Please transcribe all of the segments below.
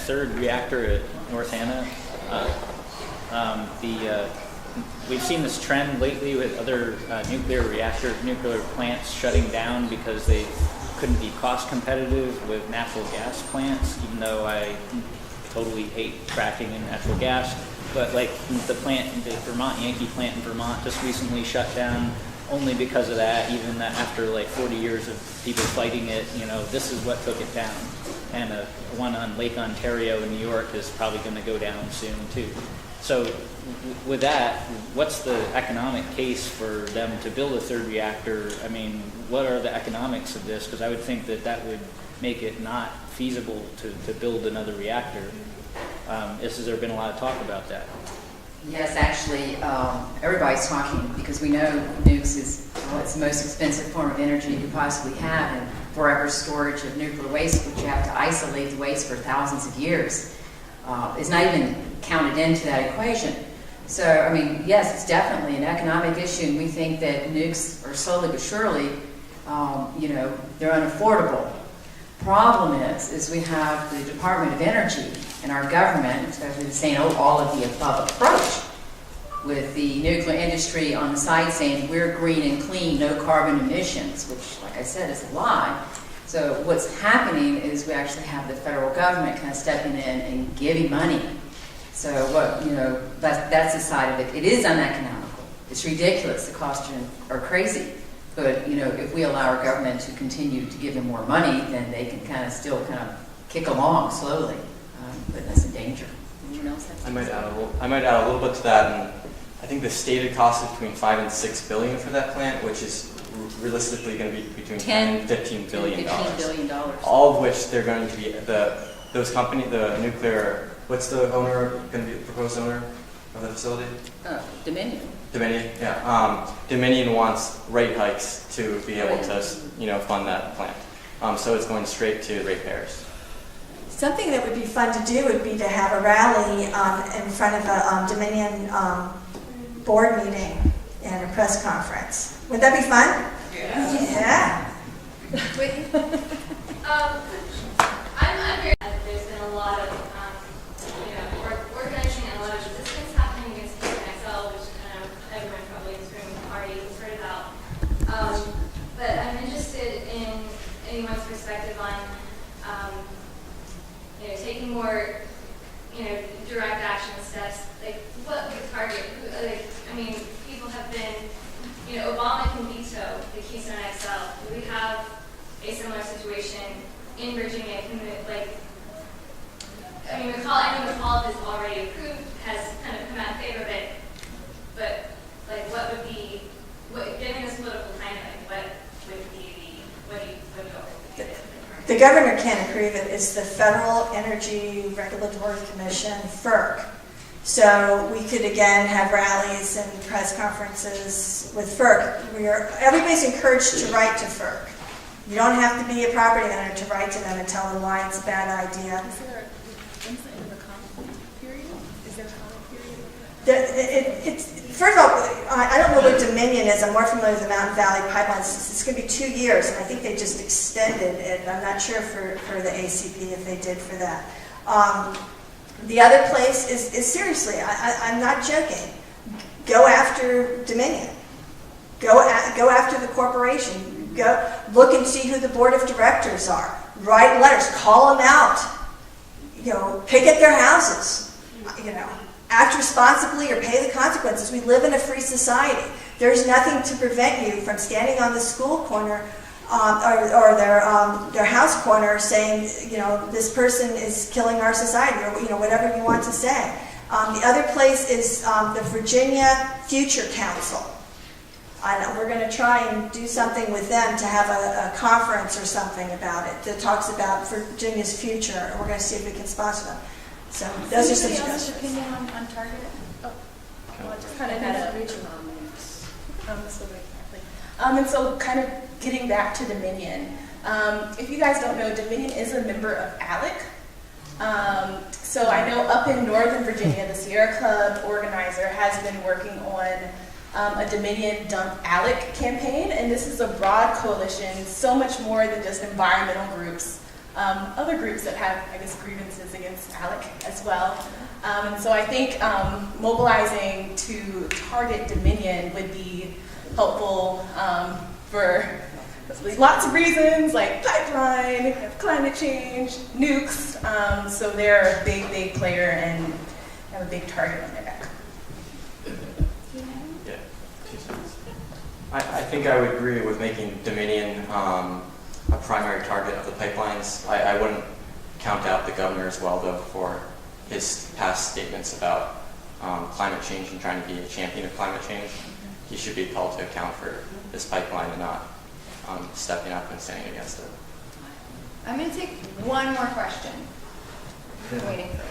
third reactor at North Anna. We've seen this trend lately with other nuclear plants shutting down because they couldn't be cost competitive with natural gas plants, even though I totally hate fracking in natural gas. But like the Vermont Yankee plant in Vermont just recently shut down only because of that, even that after like 40 years of people fighting it, this is what took it down. And one on Lake Ontario in New York is probably going to go down soon too. So with that, what's the economic case for them to build a third reactor? I mean, what are the economics of this? Because I would think that would make it not feasible to build another reactor. Has there been a lot of talk about that? Yes, actually, everybody's talking because we know nukes is it's the most expensive form of energy you could possibly have, and forever storage of nuclear waste, which you have to isolate the waste for thousands of years, is not even counted into that equation. So, I mean, yes, it's definitely an economic issue, and we think that nukes are slowly but surely, they're unaffordable. Problem is we have the Department of Energy and our government, especially saying all of the above approach, with the nuclear industry on the side saying we're green and clean, no carbon emissions, which, like I said, is a lie. So what's happening is we actually have the federal government kind of stepping in and giving money. So that's the side of it. It is uneconomical. It's ridiculous. The costs are crazy. But if we allow our government to continue to give them more money, then they can still kick along slowly, putting us in danger. Anyone else? I might add a little bit to that. And I think the stated cost is between $5 and $6 billion for that plant, which is realistically going to be between $10 and $15 billion. $15 billion. All of which they're going to be those companies, the nuclear. What's the owner going to be the proposed owner of the facility? Dominion. Dominion, yeah. Dominion wants rate hikes to be able to, fund that plant. So it's going straight to ratepayers. Something that would be fun to do would be to have a rally in front of a Dominion board meeting and a press conference. Would that be fun? Yeah. I'm very glad that there's been a lot of organizing and a lot of resistance happening against XL, which everyone probably in this room already has heard about. But I'm interested in anyone's perspective on taking more direct action steps. Like what would target? People have been. Obama can veto the Keystone XL. We have a similar situation in Virginia. McCall is already approved, has kind of come out in favor of it. But what would be, given this political climate, what would be what do you hope? The governor can't approve it. It's the Federal Energy Regulatory Commission, FERC. So we could again have rallies and press conferences with FERC. Everybody's encouraged to write to FERC. You don't have to be a property owner to write to them and tell them why it's a bad idea. Is there a comment period? Is there a comment period? First of all, I don't know what Dominion is. I'm more familiar with the Mountain Valley Pipeline. It's going to be 2 years, and I think they just extended it. I'm not sure for the ACP if they did for that. The other place is seriously, I'm not joking. Go after Dominion. Go after the corporation. Go look and see who the board of directors are. Write letters. Call them out. Picket their houses. Act responsibly or pay the consequences. We live in a free society. There's nothing to prevent you from standing on the school corner or their house corner saying, this person is killing our society, or whatever you want to say. The other place is the Virginia Future Council. And we're going to try and do something with them to have a conference or something about it that talks about Virginia's future. And we're going to see if we can sponsor them. So those are some suggestions. Opinion on Target? Oh, well, I just kind of had a region on this. And so kind of getting back to Dominion. If you guys don't know, Dominion is a member of ALEC. So I know up in Northern Virginia, the Sierra Club organizer has been working on a Dominion Dump ALEC campaign, and this is a broad coalition, so much more than just environmental groups other groups that have, I guess, grievances against ALEC as well. And so I think mobilizing to target Dominion would be helpful for lots of reasons, like pipeline, climate change, nukes. So they're a big, big player and have a big target on their back. Yeah, 2 cents. I think I would agree with making Dominion a primary target of the pipelines. I wouldn't count out the governor as well, though, for his past statements about climate change and trying to be a champion of climate change. He should be called to account for this pipeline and not stepping up and standing against it. I'm going to take one more question. Been waiting for a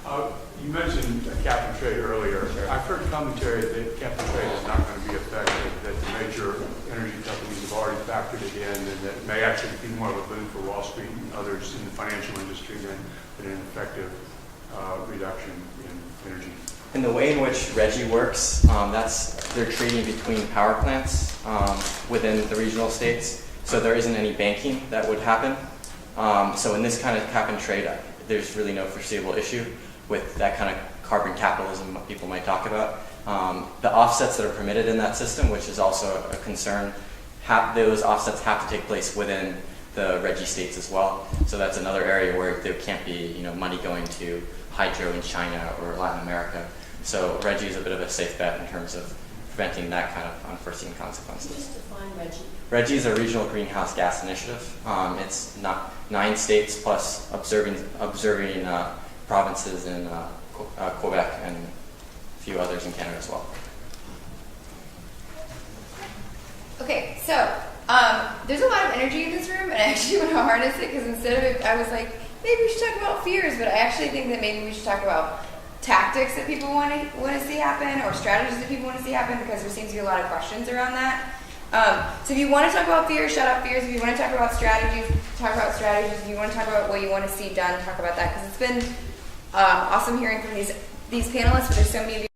while. You mentioned cap and trade earlier. I've heard commentary that cap and trade is not going to be effective, that the major energy companies have already factored it in, and that it may actually be more of a boon for Wall Street and others in the financial industry than an effective reduction in energy. In the way in which RGGI works, they're trading between power plants within the regional states, so there isn't any banking that would happen. So in this kind of cap and trade, there's really no foreseeable issue with that kind of carbon capitalism people might talk about. The offsets that are permitted in that system, which is also a concern, those offsets have to take place within the RGGI states as well. So that's another area where there can't be money going to hydro in China or Latin America. So RGGI is a bit of a safe bet in terms of preventing that kind of unforeseen consequences. Just define RGGI. RGGI is a regional greenhouse gas initiative. It's not 9 states plus observing provinces in Quebec and a few others in Canada as well. Okay, so there's a lot of energy in this room, and I actually want to harness it because instead of it, I was like, maybe we should talk about fears, but I actually think that maybe we should talk about tactics that people want to see happen, or strategies that people want to see happen, because there seems to be a lot of questions around that. So if you want to talk about fears, shut up fears. If you want to talk about strategies, talk about strategies. If you want to talk about what you want to see done, talk about that, because it's been awesome hearing from these panelists, but there's so many of you